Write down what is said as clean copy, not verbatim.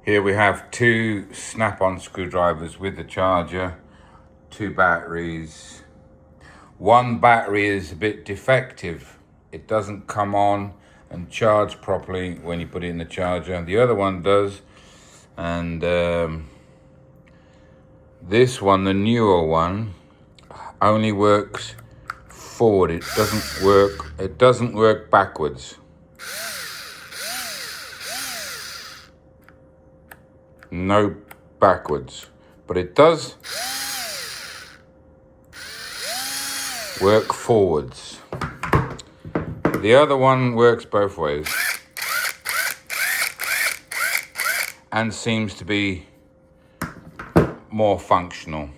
Here we have two snap-on screwdrivers with the charger, two batteries. One battery is a bit defective. It doesn't come on and charge properly when you put it in the charger. The other one does. And this one, the newer one, only works forward. It doesn't work backwards. No backwards, but it does work forwards. The other one works both ways and seems to be more functional.